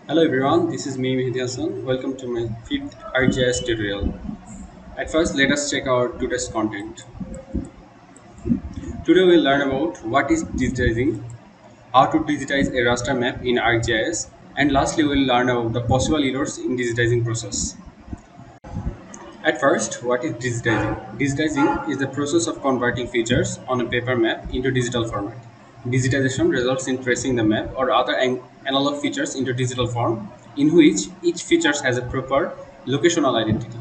Hello everyone, this is me Mehdi Hassan. Welcome to my fifth ArcGis tutorial. At first, let us check our today's content. Today we'll learn about what is digitizing, how to digitize a raster map in ArcGIS, and lastly we'll learn about the possible errors in digitizing process. At first, what is digitizing? Digitizing is the process of converting features on a paper map into digital format. Digitization results in tracing the map or other analog features into digital form, in which each feature has a proper locational identity.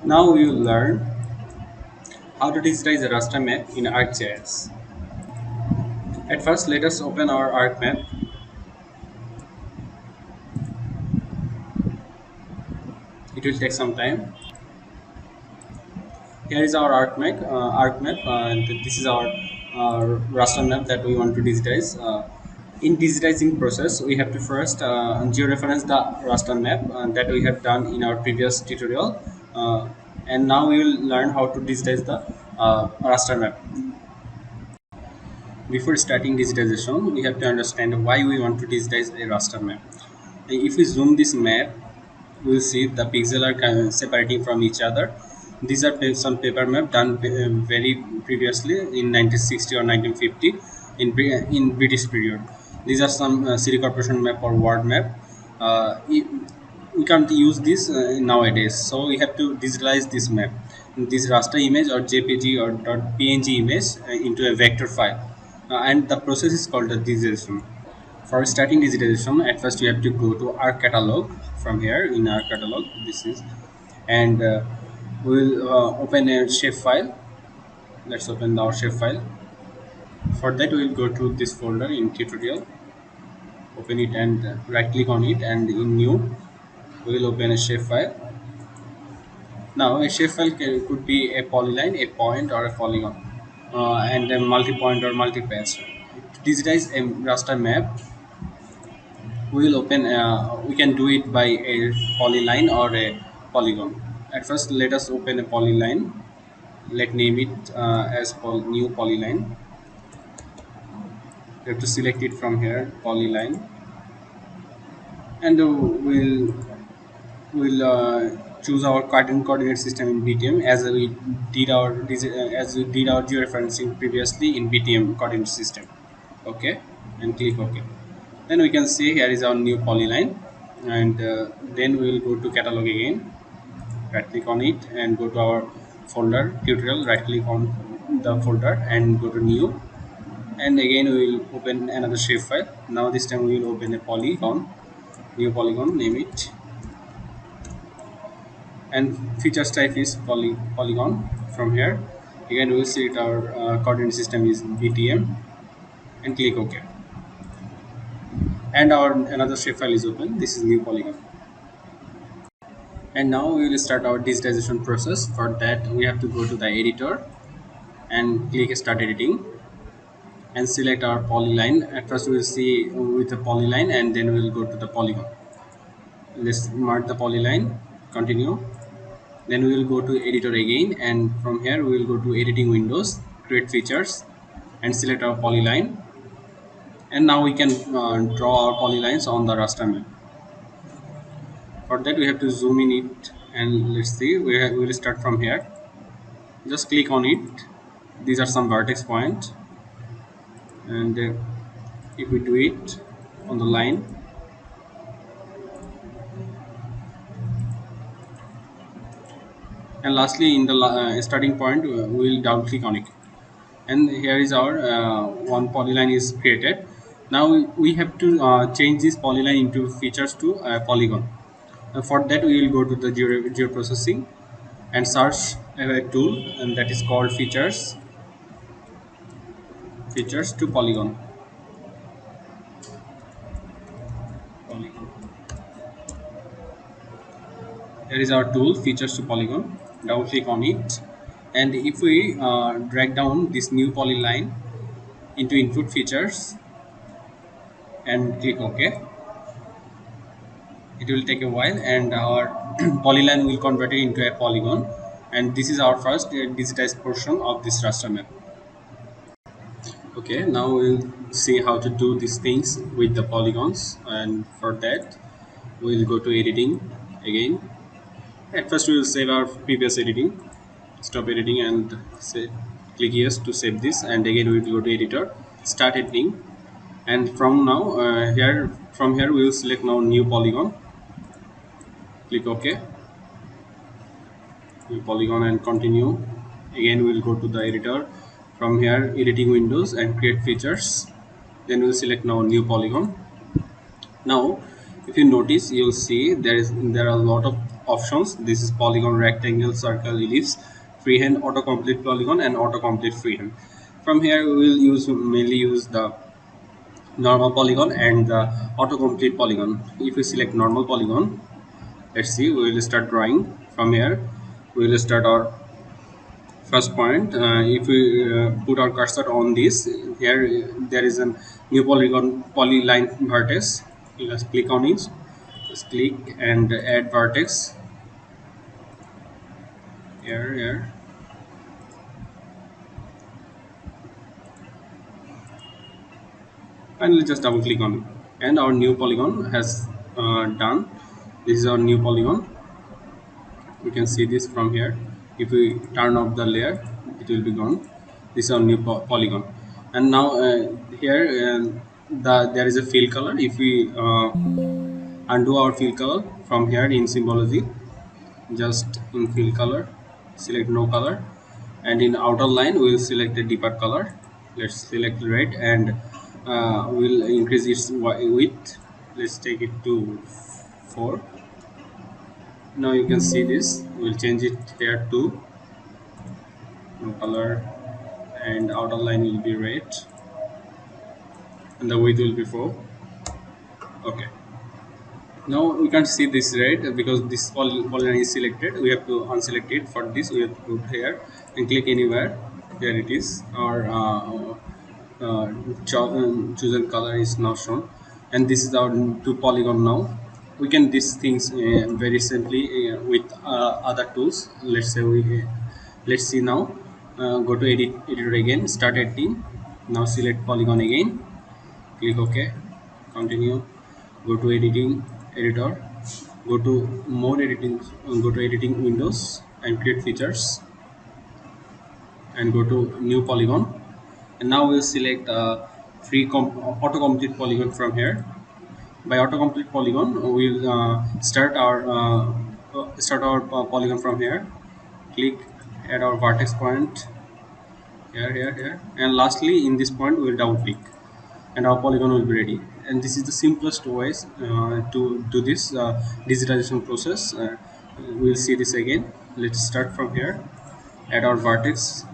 Now we will learn how to digitize a raster map in ArcGIS. At first, let us open our ArcMap. It will take some time. Here is our ArcMap, and this is our raster map that we want to digitize. In digitizing process, we have to first georeference the raster map that we have done in our previous tutorial, and now we will learn how to digitize the raster map. Before starting digitization, we have to understand why we want to digitize a raster map. If we zoom this map, we will see the pixels are kind of separating from each other. These are some paper map done very previously in 1960 or 1950 in British period. These are some city corporation map or ward map. We can't use this nowadays, so we have to digitalize this map, this raster image or jpg or .png image into a vector file, and the process is called the digitization. For starting digitization, at first you have to go to our catalog. From here in our catalog, this is, and we'll open a shapefile. Let's open our shapefile. For that, we'll go to this folder in tutorial, open it and right click on it, and in new we will open a shapefile. Now a shapefile could be a polyline, a point, or a polygon, and a multi-point or multi-patch. To digitize a raster map, we can do it by a polyline or a polygon. At first, let us open a polyline. Let name it as new polyline. We have to select it from here, polyline, and we'll choose our coordinate system in BTM as we did our georeferencing previously in BTM coordinate system. Okay, and click OK. Then we can see here is our new polyline, and then we will go to catalog again, right click on it and go to our folder tutorial, right click on the folder and go to new, and again we will open another shapefile. Now this time we will open a polygon, new polygon, name it, and features type is polygon. From here again we will see it, our coordinate system is BTM, and click OK, and our another shapefile is open. This is new polygon. And now we will start our digitization process. For that, we have to go to the editor and click start editing and select our polyline. At first we will see with the polyline, and then we will go to the polygon. Let's mark the polyline, continue. Then we will go to editor again, and from here we will go to editing windows, create features, and select our polyline. And now we can draw our polylines on the raster map. For that, we have to zoom in it, and let's see, we will start from here. Just click on it. These are some vertex points, and if we do it on the line, and lastly in the starting point, we will double click on it, and here is our one polyline is created. Now we have to change this polyline into features to polygon. For that, we will go to the geoprocessing and search a tool, and that is called features to polygon. Here is our tool, features to polygon. Double click on it, and if we drag down this new polyline into input features and click OK, it will take a while, and our polyline will convert it into a polygon. And this is our first digitized portion of this raster map. Okay, now we'll see how to do these things with the polygons, and for that we'll go to editing again. At first we will save our previous editing, stop editing and say click yes to save this, and again we will go to editor, start editing, and from now from here we will select now new polygon, click ok, new polygon and continue. Again we will go to the editor, from here editing windows and create features, then we'll select now new polygon. Now if you notice, you'll see there are a lot of options. This is polygon, rectangle, circle, ellipse, freehand, autocomplete polygon and autocomplete freehand. From here we will mainly use the normal polygon and the autocomplete polygon. If we select normal polygon, let's see, we will start drawing. From here we will start our first point. If we put our cursor on this, here there is a new polyline vertex. Let's click on it, just click and add vertex here. Finally just double click on it, and our new polygon has done. This is our new polygon. We can see this from here. If we turn off the layer, it will be gone. This is our new polygon. And now here there is a fill color. If we undo our fill color, from here in symbology, just in fill color select no color, and in outer line we will select a deeper color. Let's select red, and we'll increase its width. Let's take it to 4. Now you can see this, we'll change it here to no color, and outer line will be red and the width will be 4. Okay, now we can't see this red because this polygon is selected. We have to unselect it. For this we have to put here and click anywhere. Here it is, our chosen color is now shown, and this is our two polygon. Now we can these things very simply with other tools. Let's see now. Go to editor again, start editing. Now select polygon again, click ok, continue, go to editor, go to more editing, go to editing windows and create features, and go to new polygon. And now we'll select autocomplete polygon. From here, by autocomplete polygon we'll start our polygon. From here click at our vertex point here, and lastly in this point we'll double click and our polygon will be ready. And this is the simplest ways to do this digitization process. We'll see this again. Let's start from here at our vertex,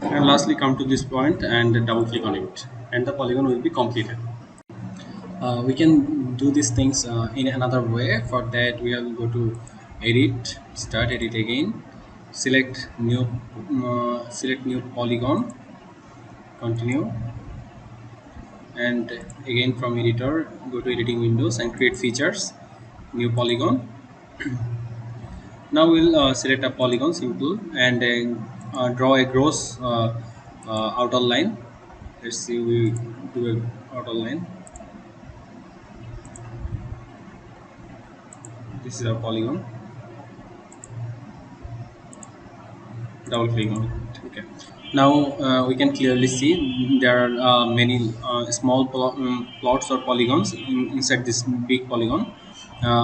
and lastly come to this point and double click on it, and the polygon will be completed. We can do these things in another way. For that we will go to edit, start edit again, select new polygon, continue, and again from editor go to editing windows and create features, new polygon. Now we'll select a polygon, simple, and draw a gross outer line. Let's see, we do a outer line. This is our polygon, double click on it. Okay, now we can clearly see there are many small plots or polygons inside this big polygon.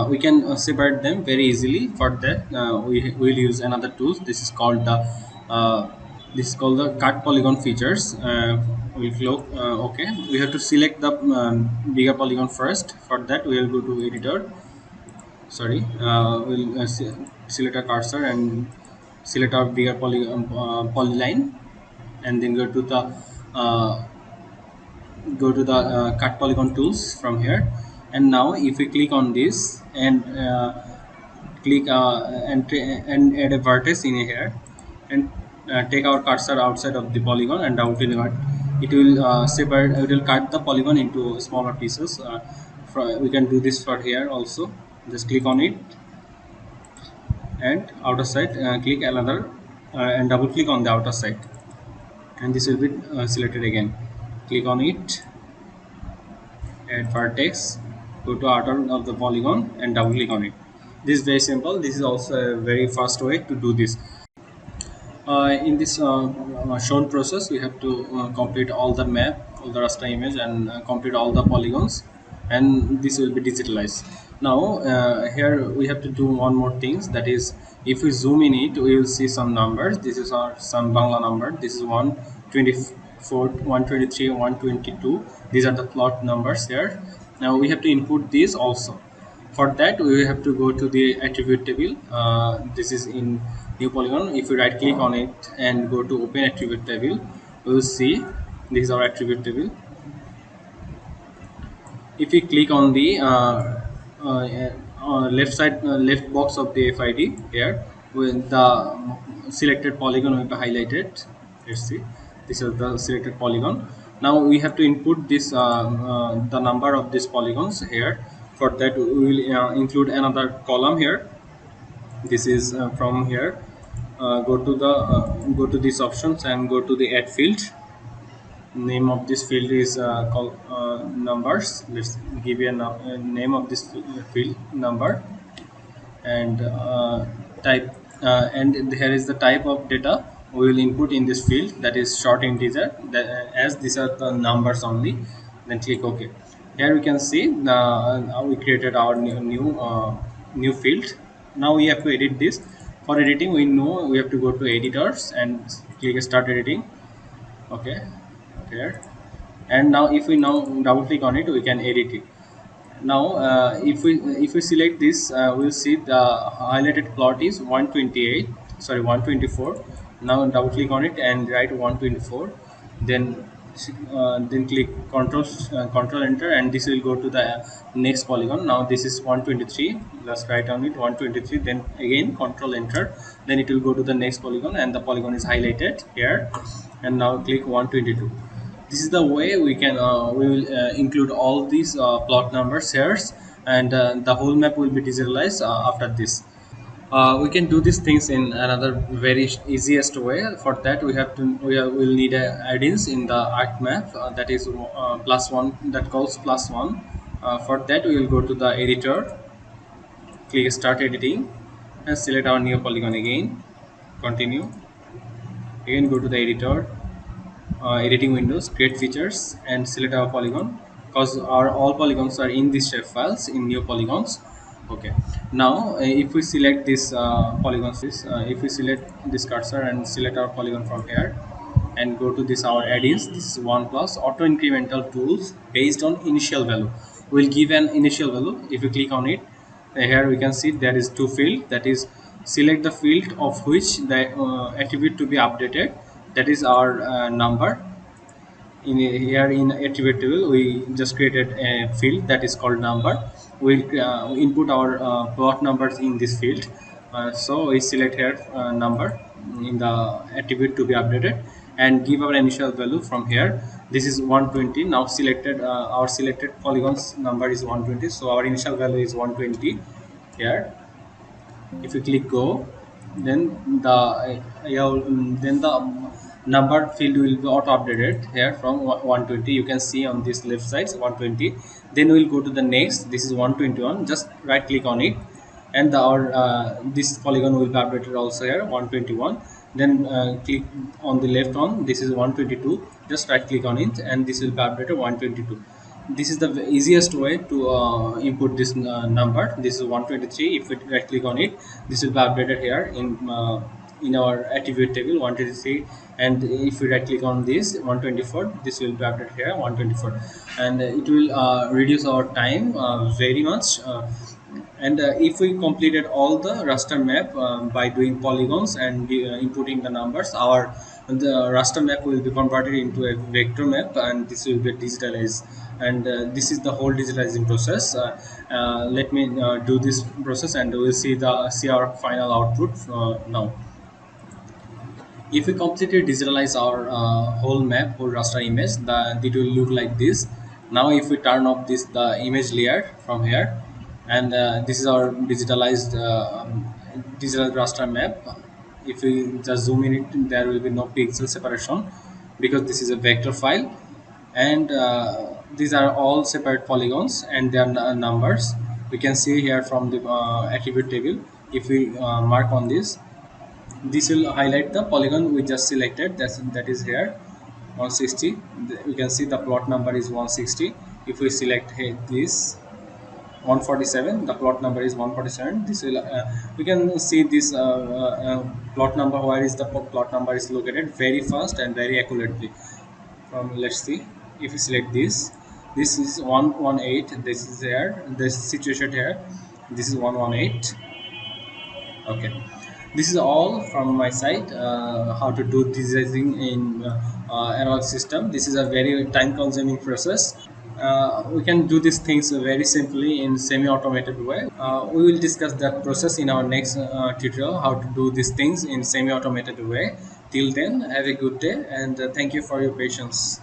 We can separate them very easily. For that we will use another tool. This is called the cut polygon features. We'll click okay. We have to select the bigger polygon first. For that we will go to editor, sorry, we'll select a cursor and select our bigger polyline, and then uh, go to the cut polygon tools from here. And now if we click on this and click and add a vertex in here, and take our cursor outside of the polygon and double click on it, it will separate, it will cut the polygon into smaller pieces. We can do this for here also. Just click on it and outer side click another and double click on the outer side, and this will be selected again. Click on it, add vertex, go to outer of the polygon and double click on it. This is very simple. This is also a very fast way to do this. In this shown process, we have to complete all the map, all the raster image, and complete all the polygons, and this will be digitalized. Now here we have to do one more things, that is, if we zoom in it, we will see some numbers. This is our some Bangla number. This is 124, 123, 122. These are the plot numbers here. Now we have to input these also. For that, we have to go to the attribute table. This is in new polygon. If you right click on it and go to open attribute table, we will see this is our attribute table. If we click on the left side, left box of the FID here, with the selected polygon will be highlighted. Let's see, this is the selected polygon. Now we have to input this the number of these polygons here. For that, we will include another column here. This is from here. Go to these options and go to the add field. Name of this field is called numbers. Let's give you a name of this field, number, and type, and here is the type of data we will input in this field, that is short integer, that, as these are the numbers only. Then click OK. Here we can see we created our new field. Now we have to edit this. For editing, we know we have to go to editors and click start editing. Okay, here, and now if we now double click on it, we can edit it. Now if we select this, we'll see the highlighted plot is 128, sorry, 124. Now double click on it and write 124, then click control enter, and this will go to the next polygon. Now this is 123, just write on it 123, then again control enter, then it will go to the next polygon, and the polygon is highlighted here. And now click 122. This is the way we can we will include all these plot numbers here, and the whole map will be digitalized after this. We can do these things in another very easiest way. For that, will need a add-ins in the arc map, that is +1, that calls +1. For that, we will go to the editor, click start editing, and select our new polygon again. Continue. Again go to the editor, editing windows, create features, and select our polygon, because our all polygons are in these shape files in new polygons. Okay, now if we select this polygons, if we select this cursor and select our polygon from here and go to this our add-ins, this is one plus auto incremental tools based on initial value. We'll give an initial value. If you click on it, here we can see there is two field, that is select the field of which the attribute to be updated, that is our number. In here in attribute table, we just created a field that is called number. We'll input our plot numbers in this field. So we select here number in the attribute to be updated and give our initial value from here. This is 120. Now selected our selected polygons number is 120, so our initial value is 120 here. If you click go, then the number field will be auto updated here from 120. You can see on this left side 120. Then we'll go to the next. This is 121. Just right click on it, and our this polygon will be updated also here 121. Then click on the left one. This is 122. Just right click on it, and this will be updated 122. This is the easiest way to input this number. This is 123. If we right click on it, this will be updated here in our attribute table 123. And if we right click on this 124, this will be updated here 124, and it will reduce our time very much. And if we completed all the raster map by doing polygons and inputting the numbers, our the raster map will be converted into a vector map, and this will be digitalized. And this is the whole digitizing process. Let me do this process, and we'll see our final output now. If we completely digitalize our whole map, whole raster image, it will look like this. Now if we turn off the image layer from here, and this is our digitalized digital raster map. If we just zoom in it, there will be no pixel separation because this is a vector file, and these are all separate polygons and their numbers. We can see here from the attribute table. If we mark on this will highlight the polygon we just selected. That is here 160. We can see the plot number is 160. If we select here this 147, the plot number is 147. This will we can see this plot number, where is the plot number is located, very fast and very accurately. From, let's see, if we select this is 118. This is here, this situation here, this is 118. Okay, this is all from my side. How to do digitizing in analog system. This is a very time consuming process. We can do these things very simply in semi-automated way. We will discuss that process in our next tutorial, how to do these things in semi-automated way. Till then, have a good day, and thank you for your patience.